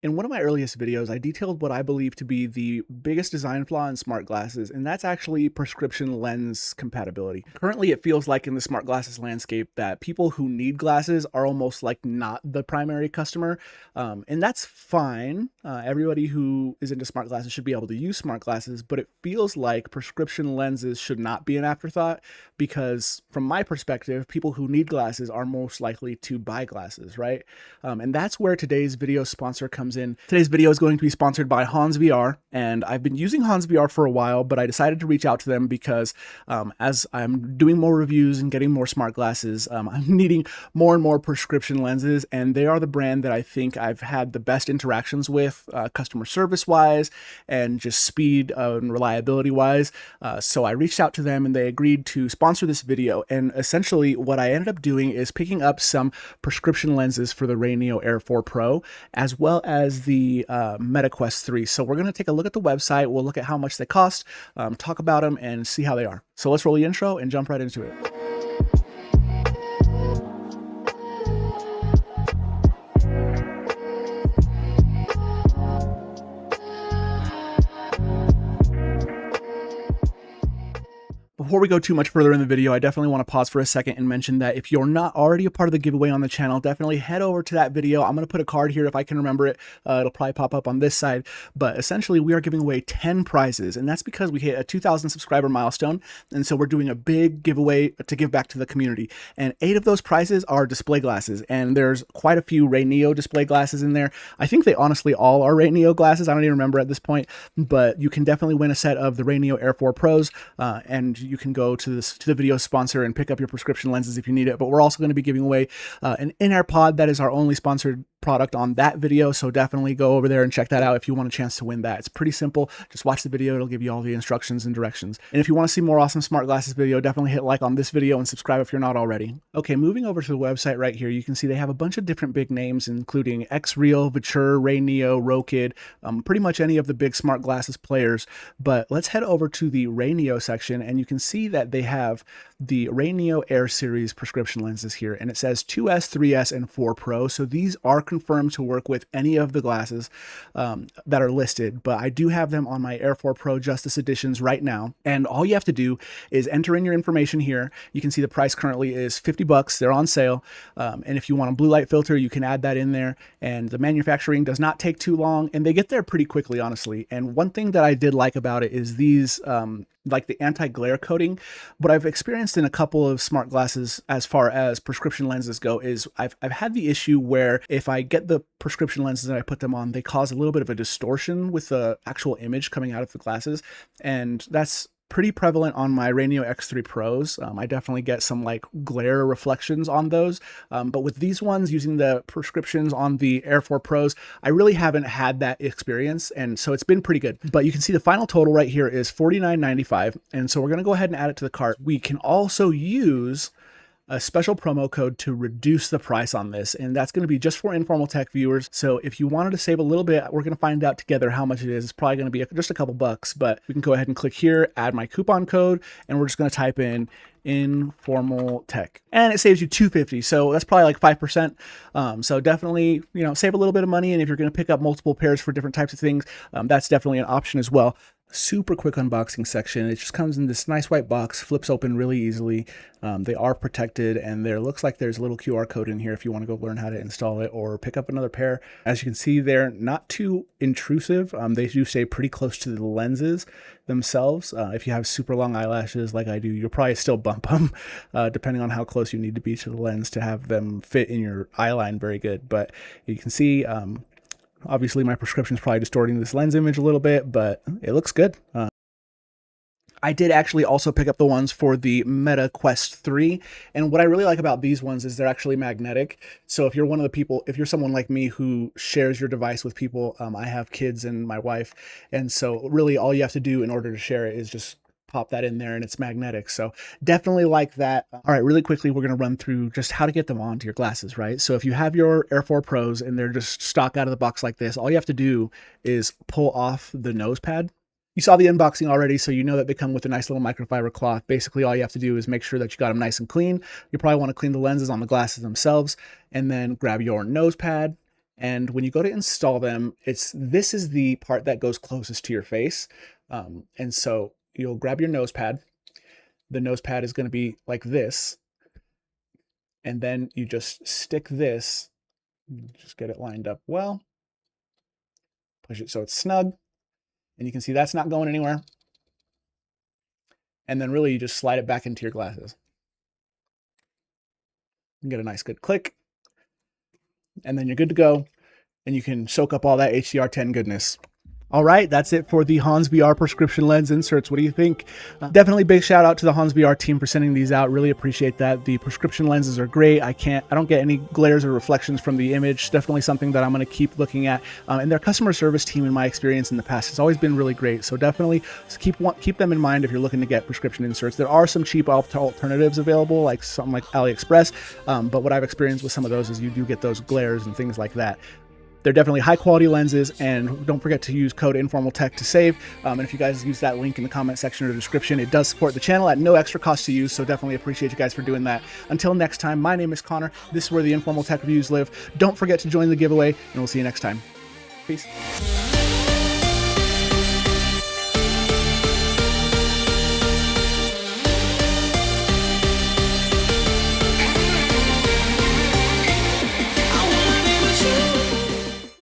In one of my earliest videos, I detailed what I believe to be the biggest design flaw in smart glasses, and that's actually prescription lens compatibility. Currently, it feels like in the smart glasses landscape that people who need glasses are almost like not the primary customer, and that's fine. Everybody who is into smart glasses should be able to use smart glasses, but it feels like prescription lenses should not be an afterthought because, from my perspective, people who need glasses are most likely to buy glasses, right? And that's where today's video sponsor comes in. Today's video is going to be sponsored by HonsVR, and I've been using HonsVR for a while, but I decided to reach out to them because as I'm doing more reviews and getting more smart glasses, I'm needing more and more prescription lenses, and they are the brand that I think I've had the best interactions with, customer service-wise and just speed and reliability-wise. So I reached out to them, and they agreed to sponsor this video, and essentially what I ended up doing is picking up some prescription lenses for the RayNeo Air 4 Pro, as well as the Quest 3. So we're going to take a look at the website. We'll look at how much they cost, talk about them, and see how they are. So let's roll the intro and jump right into it. Before we go too much further in the video, I definitely want to pause for a second and mention that if you're not already a part of the giveaway on the channel, definitely head over to that video. I'm going to put a card here if I can remember it. It'll probably pop up on this side. But essentially, we are giving away 10 prizes, and that's because we hit a 2,000 subscriber milestone. And so we're doing a big giveaway to give back to the community. And 8 of those prizes are display glasses, and there's quite a few RayNeo display glasses in there. I think they honestly all are RayNeo glasses. I don't even remember at this point, but you can definitely win a set of the RayNeo Air 4 Pros, and you can go to the video sponsor and pick up your prescription lenses if you need it. But we're also going to be giving away an in-air pod. That is our only sponsored product on that video, so definitely go over there and check that out if you want a chance to win that. It's pretty simple. Just watch the video. It'll give you all the instructions and directions. And if you want to see more awesome smart glasses video, definitely hit like on this video and subscribe if you're not already. Okay, moving over to the website right here, you can see they have a bunch of different big names, including X-Real, Viture, RayNeo, Rokid, pretty much any of the big smart glasses players. But let's head over to the RayNeo section, and you can see that they have the RayNeo Air Series prescription lenses here, and it says 2S, 3S, and 4 Pro. So these are confirmed to work with any of the glasses that are listed, but I do have them on my Air 4 Pro Justice Editions right now. And all you have to do is enter in your information here. You can see the price currently is 50 bucks. They're on sale. And if you want a blue light filter, you can add that in there. And the manufacturing does not take too long, and they get there pretty quickly, honestly. And one thing that I did like about it is these like the anti-glare coating. What I've experienced in a couple of smart glasses as far as prescription lenses go is I've had the issue where if I get the prescription lenses and I put them on, they cause a little bit of a distortion with the actual image coming out of the glasses, and that's pretty prevalent on my RayNeo X3 Pros. I definitely get some like glare reflections on those. But with these ones using the prescriptions on the Air 4 Pros, I really haven't had that experience. And so it's been pretty good. But you can see the final total right here is $49.95. And so we're going to go ahead and add it to the cart. We can also use a special promo code to reduce the price on this, and that's going to be just for Informal Tech viewers. So if you wanted to save a little bit, we're going to find out together how much it is. It's probably going to be just a couple bucks, but we can go ahead and click here, add my coupon code, and we're just going to type in Informal Tech, and it saves you $2.50. So that's probably like 5%. So definitely, save a little bit of money. And if you're going to pick up multiple pairs for different types of things, that's definitely an option as well. Super quick unboxing section. It just comes in this nice white box, flips open really easily. They are protected, and there looks like there's a little QR code in here if you want to go learn how to install it or pick up another pair. As you can see, they're not too intrusive. They do stay pretty close to the lenses themselves. If you have super long eyelashes like I do, you'll probably still bump them depending on how close you need to be to the lens to have them fit in your eye line very good. But you can see obviously, my prescription is probably distorting this lens image a little bit, but it looks good. I did actually also pick up the ones for the Quest 3. And what I really like about these ones is they're actually magnetic. So if you're one of the people, if you're someone like me who shares your device with people, I have kids and my wife. And so really all you have to do in order to share it is just pop that in there, and it's magnetic. So definitely like that. All right, really quickly, we're going to run through just how to get them onto your glasses, right? So if you have your Air 4 Pros and they're just stock out of the box like this, all you have to do is pull off the nose pad. You saw the unboxing already, so you know that they come with a nice little microfiber cloth. Basically, all you have to do is make sure that you got them nice and clean. You probably want to clean the lenses on the glasses themselves, and then grab your nose pad And when you go to install them, this is the part that goes closest to your face. And so you'll grab your nose pad. The nose pad is going to be like this. And then you just stick this, just get it lined up well. Push it so it's snug. And you can see that's not going anywhere. And then really you just slide it back into your glasses. You get a nice good click. And then you're good to go. And you can soak up all that HDR10 goodness. All right, that's it for the HonsVR prescription lens inserts. What do you think? Definitely big shout out to the HonsVR team for sending these out. Really appreciate that. The prescription lenses are great. I don't get any glares or reflections from the image. Definitely something that I'm going to keep looking at. And their customer service team, in my experience in the past, has always been really great. So definitely keep them in mind if you're looking to get prescription inserts. There are some cheap alternatives available, like something like AliExpress. But what I've experienced with some of those is you do get those glares and things like that. They're definitely high quality lenses, and don't forget to use code InformalTech to save. And if you guys use that link in the comment section or the description, it does support the channel at no extra cost to use, so definitely appreciate you guys for doing that. Until next time, my name is Connor. This is where the Informal Tech Reviews live. Don't forget to join the giveaway, and we'll see you next time. Peace.